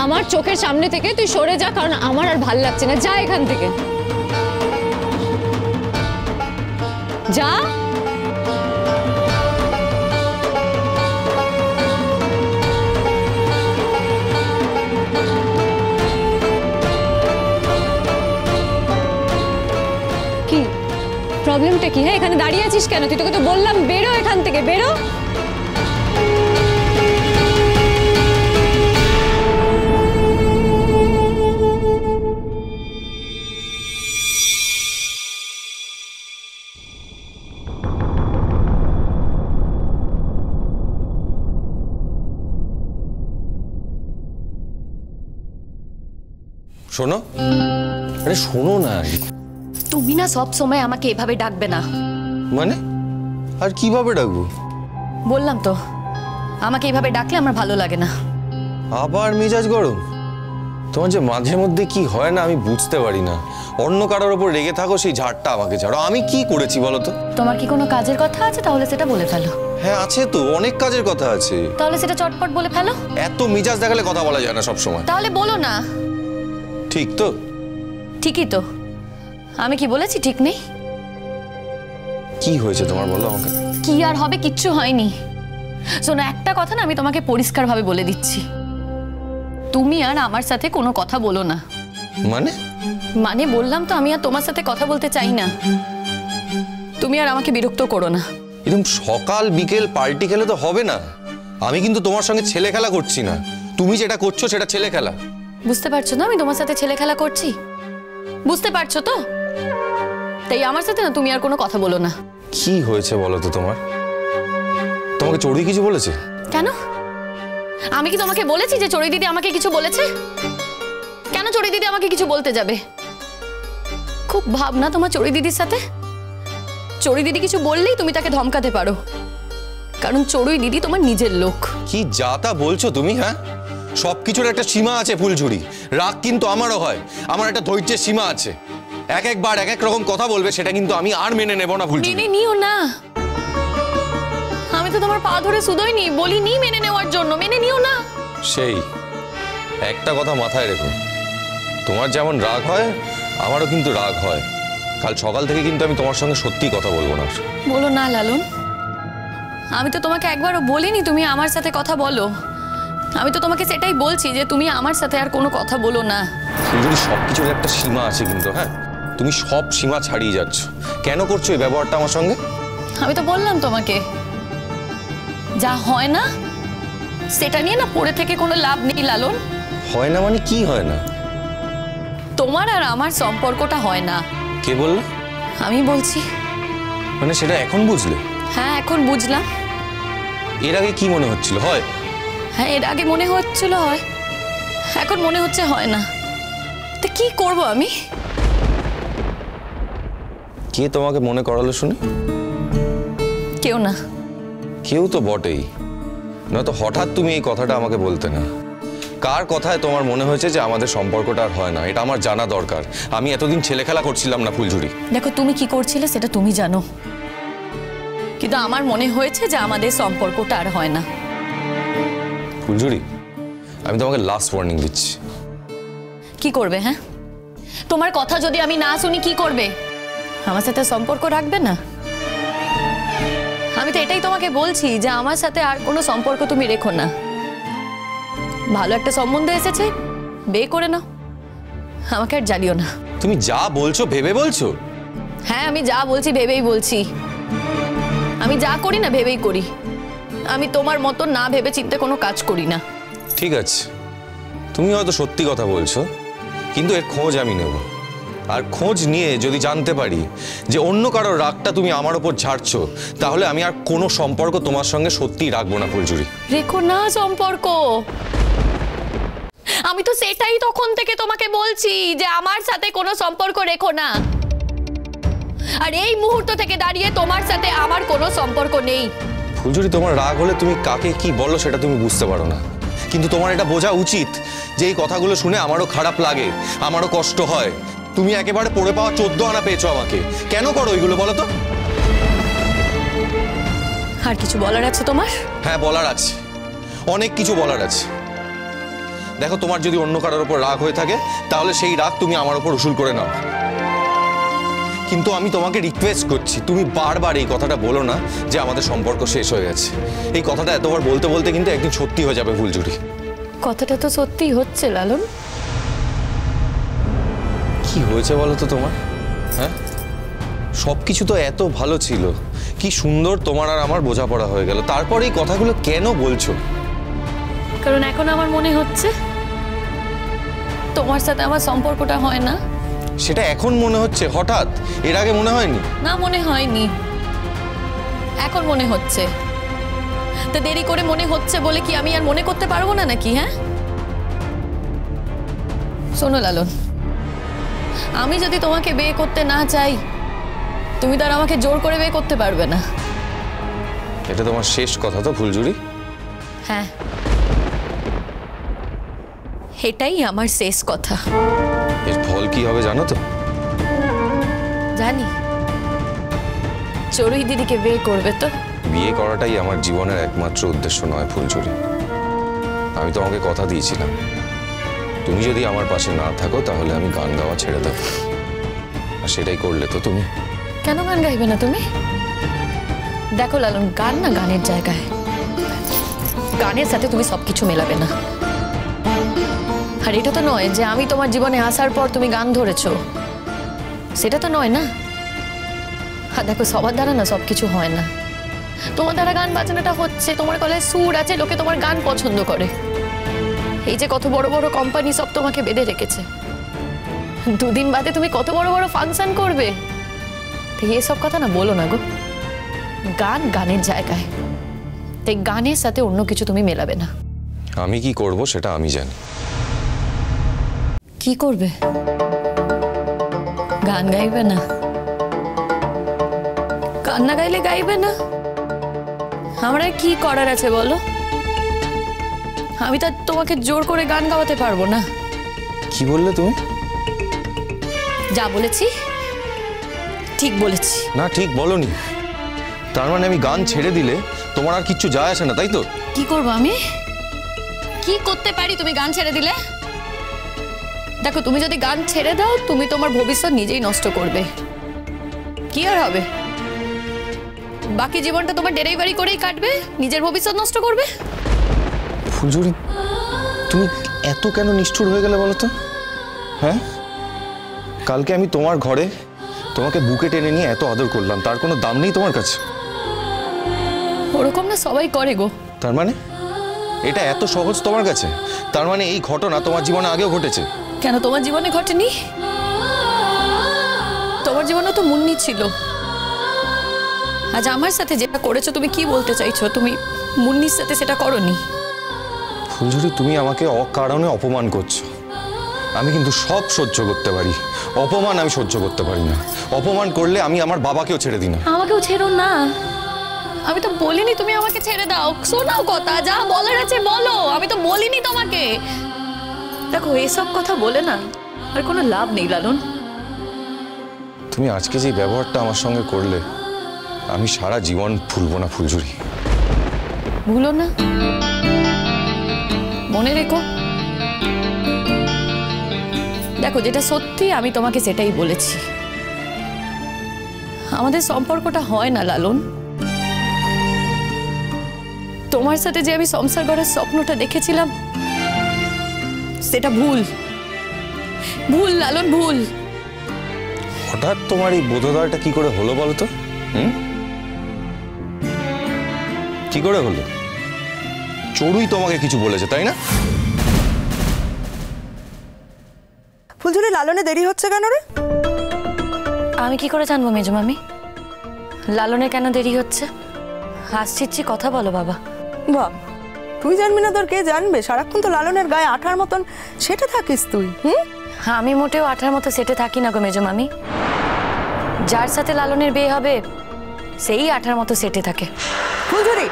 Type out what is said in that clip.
আমার চোখের সামনে থেকে তুই সরে যা, কারণ আমার আর ভাল লাগছে না। যা এখান থেকে, যা। কি প্রবলেমটা কি? হ্যাঁ, এখানে দাঁড়িয়ে আছিস কেন? তুই, তোকে তো বললাম বেরো এখান থেকে, বেরো। শোনো, আরে শোনো না। তুমি না সব সময় আমাকে এভাবে ডাকবে না। মানে আর কিভাবে ডাকবো? বললাম তো, আমাকে এভাবে ডাকলে আমার ভালো লাগে না। আবার মেজাজ গরম? তোমার যে মাঝে মধ্যে কি হয় না আমি বুঝতে পারি না। অন্য কারোর ওপর রেগে থাকো, সেই ঝাড়টা আমাকে ছাড়ো। আমি কি করেছি বলো তো? তোমার কি কোনো কাজের কথা আছে? তাহলে সেটা বলে ফেলো। হ্যাঁ আছে তো, অনেক কাজের কথা আছে। তাহলে সেটা চটপট বলে ফেলো। এত মেজাজ দেখালে কথা বলা যায় না সব সময়। তাহলে বলো না। ঠিক তো? ঠিকই তো। আমি কি বলেছি ঠিক নেই? কি হয়েছে তোমার বলো আমাকে। কি আর হবে? কিচ্ছু হয়নি। শোনো, একটা কথা না আমি তোমাকে পরিষ্কারভাবে বলে দিচ্ছি, তুমি আর আমার সাথে কোনো কথা বলো না। মানে? মানে বললাম তো, আমি আর তোমার সাথে কথা বলতে চাই না। তুমি আর আমাকে বিরক্ত করো না। এরকম সকাল বিকেল পার্টি খেলে তো হবে না। আমি কিন্তু তোমার সঙ্গে ছেলে খেলা করছি না। তুমি যেটা করছো সেটা ছেলে খেলা। বুঝতে পারছো না আমি তোমার সাথে ছেলে খেলা করছি? বুঝতে পারছো তো? তাই আমার সাথে না তুমি আর কোনো কথা বলো না। কি হয়েছে বলো তো তোমার? তোমাকে চড়ুই কিছু বলেছে? কেন? আমি কি তোমাকে বলেছি যে চড়ুই দিদি আমাকে কিছু বলেছে? কেন চড়ুই দিদি আমাকে কিছু বলতে যাবে? খুব ভাবনা তোমার চড়ুই দিদির সাথে। চড়ুই দিদি কিছু বললেই তুমি তাকে ধমকাতে পারো, কারণ চড়ুই দিদি তোমার নিজের লোক। কি যা তা বলছো তুমি? হ্যাঁ, সবকিছুর একটা সীমা আছে ফুলঝুরি। রাগ কিন্তু আমারও হয়, আমার একটা ধৈর্যের সীমা আছে। এক একবার এক এক রকম কথা বলবে, সেটা কিন্তু আমি আর মেনে নেব না ফুলঝুরি। মেনে নিও না। আমি তো তোমার পা ধরে শুধোইনি, বলিনি মেনে নেওয়ার জন্য। মেনে নিও না। সেই একটা কথা মাথায় রেখো, তোমার যেমন রাগ হয় আমারও কিন্তু রাগ হয়। কাল সকাল থেকে কিন্তু আমি তোমার সঙ্গে সত্যি কথা বলবো না। বলো না লালন। আমি তো তোমাকে একবারও বলিনি তুমি আমার সাথে কথা বলো। আমি তো তোমাকে সেটাই বলছি যে তুমি আমার সাথে আর কোনো কথা বলো না। ফুলঝুরি, সবকিছুর একটা সীমা আছে কিন্তু। হ্যাঁ, তুমি সব সীমা ছাড়িয়ে যাচ্ছ। কেন করছো এই ব্যবহারটা আমার সঙ্গে? আমি তো বললাম তোমাকে, যা হয় না সেটা নিয়ে না পড়ে থেকে কোনো লাভ নেই লালন। হয় না মানে কি হয় না? তোমার আর আমার সম্পর্কটা হয় না। কে বললে? আমি বলছি। মানে সেটা এখন বুঝলে? হ্যাঁ, এখন বুঝলাম। এর আগে কি মনে হচ্ছিল হয়? হ্যাঁ, এর আগে মনে হচ্ছিল হয়, এখন মনে হচ্ছে হয় না। তো কি করব আমি? কে তোমাকে মনে করালো শুনে? কেউ না। কেউ তো বটেই, নয়তো হঠাৎ তুমি এই কথাটা আমাকে বলতে না। কার কথায় তোমার মনে হয়েছে যে আমাদের সম্পর্কটা আর হয় না? এটা আমার জানা দরকার। আমি এতদিন ছেলে খেলা করছিলাম না ফুলঝুরি। দেখো, তুমি কি করছিলে সেটা তুমি জানো, কিন্তু আমার মনে হয়েছে যে আমাদের সম্পর্কটা আর হয় না। ফুলঝুরি, আমি তোমাকে লাস্ট ওয়ার্নিং দিচ্ছি। কি করবে? হ্যাঁ, তোমার কথা যদি আমি না শুনি কি করবে? আমার সাথে সম্পর্ক রাখবে না? আমি তো এটাই তোমাকে বলছি যে আমার সাথে আর কোনো সম্পর্ক তুমি রেখো না। ভালো একটা সম্বন্ধ এসেছে, বিয়ে করে নাও, আমাকে আর জ্বালিও না। তুমি যা বলছো ভেবে বলছো? হ্যাঁ, আমি যা বলছি ভেবেই বলছি। আমি যা করি না ভেবেই করি। আমি তোমার মতো না ভেবে চিন্তে কোনো কাজ করি না। ঠিক আছে, তুমি হয়তো সত্যি কথা বলছো, কিন্তু এর খোঁজ আমি নেব। আর খোঁজ নিয়ে যদি জানতে পারি যে অন্য কারোর রাগটা তুমি আমার ওপর ঝাড়ছো, তাহলে আমি আর কোনো সম্পর্ক তোমার সঙ্গে সত্যিই রাখবো না ফুলঝুরি। রেখো না সম্পর্ক। আমি তো সেটাই তখন থেকে তোমাকে বলছি যে আমার সাথে কোনো সম্পর্ক রেখো না। আর এই মুহূর্ত থেকে দাঁড়িয়ে তোমার সাথে আমার কোনো সম্পর্ক নেই। ফুলঝুরি, তোমার রাগ হলে তুমি কাকে কি বলো সেটা তুমি বুঝতে পারো না, কিন্তু তোমার এটা বোঝা উচিত যে এই কথাগুলো শুনে আমারও খারাপ লাগে, আমারও কষ্ট হয়। তুমি একেবারে পড়ে পাওয়া 14 আনা পেয়েছো আমাকে। কেন করো এগুলো বলো তো? আর কিছু বলার আছে তোমার? হ্যাঁ, বলার আছে, অনেক কিছু বলার আছে। দেখো, তোমার যদি অন্য কারোর ওপর রাগ হয়ে থাকে তাহলে সেই রাগ তুমি আমার ওপর উসুল করে নাও, কিন্তু আমি তোমাকে রিকোয়েস্ট করছি তুমি বারবার এই কথাটা বলো না যে আমাদের সম্পর্ক শেষ হয়ে গেছে। এই কথাটা এতবার বলতে বলতে কিন্তু একদিন সত্যি হয়ে যাবে ফুলঝুরি। কথাটা তো সত্যি হচ্ছে লালন। কি হয়েছে বলো তো তোমার? হ্যাঁ, সবকিছু তো এত ভালো ছিল, কি সুন্দর তোমার আর আমার বোঝাপড়া হয়ে গেল, তারপরে এই কথাগুলো কেন বলছো? কারণ এখন আমার মনে হচ্ছে তোমার সাথে আমার সম্পর্কটা হয় না। সেটা এখন মনে হচ্ছে হঠাৎ? এর আগে মনে হয়নি? না, মনে হয়নি, এখন মনে হচ্ছে। তো দেরি করে মনে হচ্ছে বলে কি আমি আর মনে করতে পারবো না নাকি? হ্যাঁ, শোনো লালন, আমি যদি তোমাকে বিয়ে করতে না চাই তুমি তো আর আমাকে জোর করে বিয়ে করতে পারবে না। এটা তোমার শেষ কথা তো ফুলঝুরি? হ্যাঁ, এটাই আমার শেষ কথা। এর ফল কি হবে জানো তো? জানি, চড়ুই দিদিকে বিয়ে করবে তো। বিয়ে করাটাই আমার জীবনের একমাত্র উদ্দেশ্য নয় ফুলঝুরি। আমি তোমাকে কথা দিয়েছিলাম, তুমি যদি আমার পাশে না থাকো তাহলে আমি গান গাওয়া ছেড়ে দেবো, আর সেটাই করলে তো তুমি। কেন গান গাইবে না তুমি? দেখো লালন, গান না গানের জায়গায়, গানের সাথে তুমি সবকিছু মেলাবে না। আর এটা তো নয় যে আমি তোমার জীবনে আসার পর তুমি গান ধরেছো, সেটা তো নয় না। আর দেখো, সবার দ্বারা না সবকিছু হয় না। তোমার দ্বারা গান বাজনাটা হচ্ছে, তোমার গলায় সুর আছে, লোকে তোমার গান পছন্দ করে। এই যে কত বড় বড় কোম্পানি সব তোমাকে বেঁধে রেখেছে, দুদিন বাদে তুমি কত বড় বড় ফাংশন করবে। এসব কথা না বলো না গো। গান গানের জায়গায়, তাই গানের সাথে অন্য কিছু তুমি মেলাবে না। আমি কি করব সেটা আমি জানি। কি করবে? গান গাইবে না? গান না গাইলে গাইবে না? আমরা কি করার আছে বলো? আমি তো তোমাকে জোর করে গান গাওয়াতে পারবো না। কি বললে তুমি? যা বলেছি ঠিক বলেছি। না, ঠিক বলনি। তার মানে আমি গান ছেড়ে দিলে তোমার আর কিচ্ছু যায় আসে না, তাই তো? কি করবো আমি? কি করতে পারি তুমি গান ছেড়ে দিলে? দেখো, তুমি যদি গান ছেড়ে দাও তুমি তোমার ভবিষ্যৎ নিজেই নষ্ট করবে। কি আর হবে? বাকি জীবনটা তোমার ডেলিভারি করেই কাটবে, নিজের ভবিষ্যৎ নষ্ট করবে। ফুলঝুরি, তুমি এত কেন নিষ্ঠুর হয়ে গেলে বলো তো? হ্যাঁ, কালকে আমি তোমার ঘরে তোমাকে বুকে টেনে নিয়ে এত আদর করলাম, তার কোনো দাম নেই তোমার কাছে? ওরকম না সবাই করে গো। তার মানে এটা এত সহজ তোমার কাছে? তার মানে এই ঘটনা তোমার জীবনে আগেও ঘটেছে? কেন তোমার জীবনে ঘটেনি? তোমার জীবনে তো মুন্নি ছিল। আজ আমার সাথে যেটা করেছো, তুমি কি বলতে চাইছো? তুমি মুন্নির সাথে সেটা করোনি। ফুলঝুরি, তুমি আমাকে অকারণে অপমান করছো। আমি কিন্তু সব সহ্য করতে পারি, অপমান আমি সহ্য করতে পারি না। অপমান করলে আমি আমার বাবাকেও ছেড়ে দিই না। আমাকেও ছেড়ো না। আমি তো বলিনি তুমি আমাকে ছেড়ে দাও। শোনাও কথা, যা বলার আছে বলো। আমি তো বলিনি তোমাকে। দেখো, এসব কথা বলে না আর কোনো লাভ নেই লালন। তুমি আজকে যে ব্যবহারটা আমার সঙ্গে করলে আমি সারা জীবন ভুলবো না ফুলঝুরি। ভুলো না, মনে রেখো। দেখো, যেটা সত্যি আমি তোমাকে সেটাই বলেছি। আমাদের সম্পর্কটা হয় না লালন। তোমার সাথে যে আমি সংসার করার স্বপ্নটা দেখেছিলাম সেটা ভুল। ভুল লালন, ভুল। হঠাৎ তোমার এই বোধোদয়টা কি করে হলো বলো তো? কি করে হলো? চড়ুই তোমাকে কিছু বলেছে তাই না? ফুলঝুরি, লালনে দেরি হচ্ছে কেন রে? আমি কি করে জানবো মেজো মামি লালনের কেন দেরি হচ্ছে? হাসছিচ্ছি, কথা বলো বাবা। বাহ, তুই জানবি না তোর কে জানবে? সারাক্ষণ তো লালনের গায়ে আঠার মতন সেটা থাকিস তুই। আমি মোটেও আঠার মতো সেটে থাকি না গো মেজো মামি। যার সাথে লালনের বিয়ে হবে সেই আঠার মতো সেটে থাকে। ফুলঝুরি,